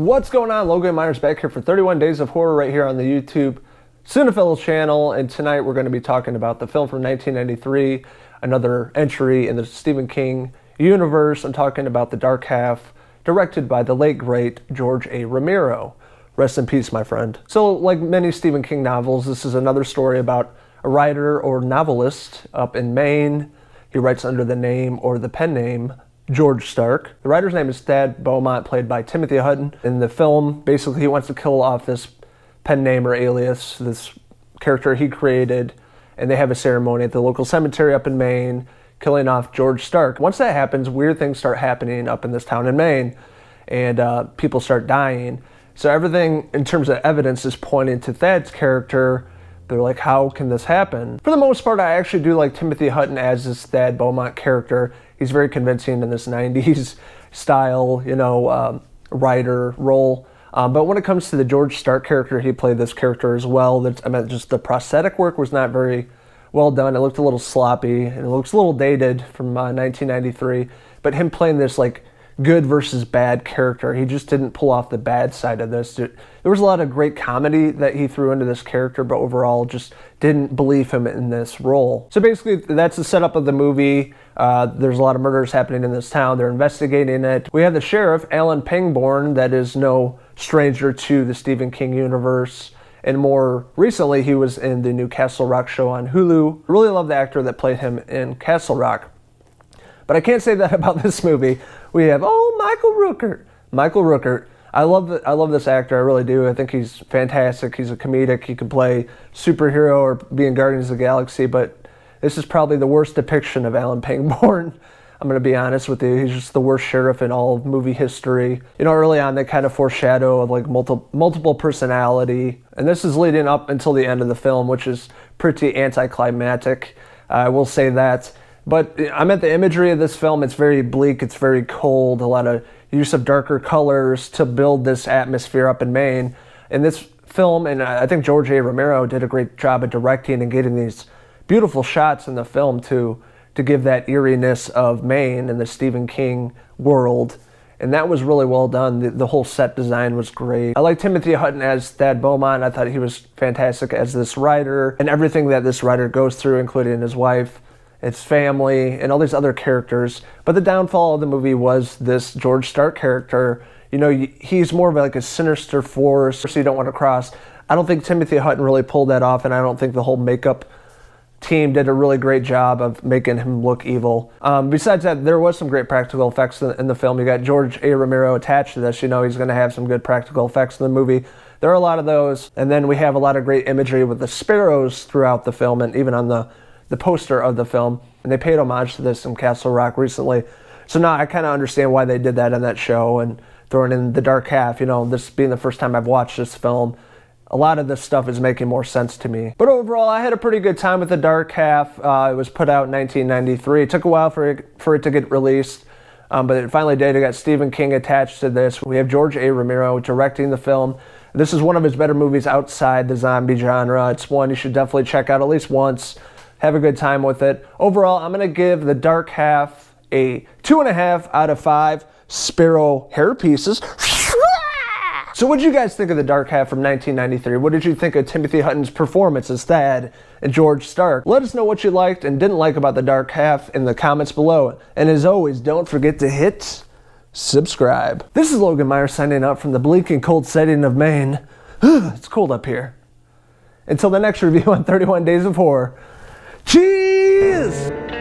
What's going on? Logan Myerz back here for 31 Days of Horror right here on the YouTube Cinephellas channel, and tonight we're going to be talking about the film from 1993, another entry in the Stephen King universe. I'm talking about The Dark Half, directed by the late great George A. Romero. Rest in peace, my friend. So, like many Stephen King novels, this is another story about a writer or novelist up in Maine. He writes under the name or the pen name George Stark. The writer's name is Thad Beaumont, played by Timothy Hutton. In the film, basically he wants to kill off this pen name or alias, this character he created, and they have a ceremony at the local cemetery up in Maine, killing off George Stark. Once that happens, weird things start happening up in this town in Maine, and people start dying. So everything in terms of evidence is pointing to Thad's character. They're like, how can this happen? For the most part, I actually do like Timothy Hutton as this Thad Beaumont character. He's very convincing in this 90s style, writer role. But when it comes to the George Stark character, he played this character as well. Just the prosthetic work was not very well done. It looked a little sloppy, and it looks a little dated from 1993. But him playing this like good versus bad character, he just didn't pull off the bad side of this. There was a lot of great comedy that he threw into this character, but overall just didn't believe him in this role. So basically, that's the setup of the movie. There's a lot of murders happening in this town. They're investigating it. We have the sheriff, Alan Pangborn, that is no stranger to the Stephen King universe. And more recently, he was in the new Castle Rock show on Hulu. I really love the actor that played him in Castle Rock. But I can't say that about this movie. We have, Michael Rooker. Michael Rooker. I love this actor, I really do. I think he's fantastic. He's a comedic. He could play superhero or be in Guardians of the Galaxy, but this is probably the worst depiction of Alan Pangborn. I'm going to be honest with you. He's just the worst sheriff in all of movie history. Early on they kind of foreshadow like multiple personality, and this is leading up until the end of the film, which is pretty anticlimactic. I will say that. But I meant the imagery of this film. It's very bleak. It's very cold. A lot of use of darker colors to build this atmosphere up in Maine. In this film, and I think George A. Romero did a great job of directing and getting these beautiful shots in the film to give that eeriness of Maine and the Stephen King world. And that was really well done. The whole set design was great. I like Timothy Hutton as Thad Beaumont. I thought he was fantastic as this writer, and everything that this writer goes through, including his wife, its family, and all these other characters. But the downfall of the movie was this George Stark character. He's more of like a sinister force, so you don't want to cross. I don't think Timothy Hutton really pulled that off, and I don't think the whole makeup team did a really great job of making him look evil. Besides that, there was some great practical effects in the film. You got George A. Romero attached to this. He's going to have some good practical effects in the movie. There are a lot of those. And then we have a lot of great imagery with the sparrows throughout the film, and even on the poster of the film, and they paid homage to this in Castle Rock recently. So now I kind of understand why they did that in that show, and throwing in The Dark Half, this being the first time I've watched this film, a lot of this stuff is making more sense to me. But overall, I had a pretty good time with The Dark Half. It was put out in 1993. It took a while for it to get released, but it finally did. It got Stephen King attached to this. We have George A. Romero directing the film. This is one of his better movies outside the zombie genre. It's one you should definitely check out at least once. Have a good time with it. Overall, I'm going to give The Dark Half a 2.5 out of 5 sparrow hair pieces. So what did you guys think of The Dark Half from 1993? What did you think of Timothy Hutton's performance as Thad and George Stark? Let us know what you liked and didn't like about The Dark Half in the comments below. And as always, don't forget to hit subscribe. This is Logan Myerz signing out from the bleak and cold setting of Maine. It's cold up here. Until the next review on 31 Days of Horror. Cheers!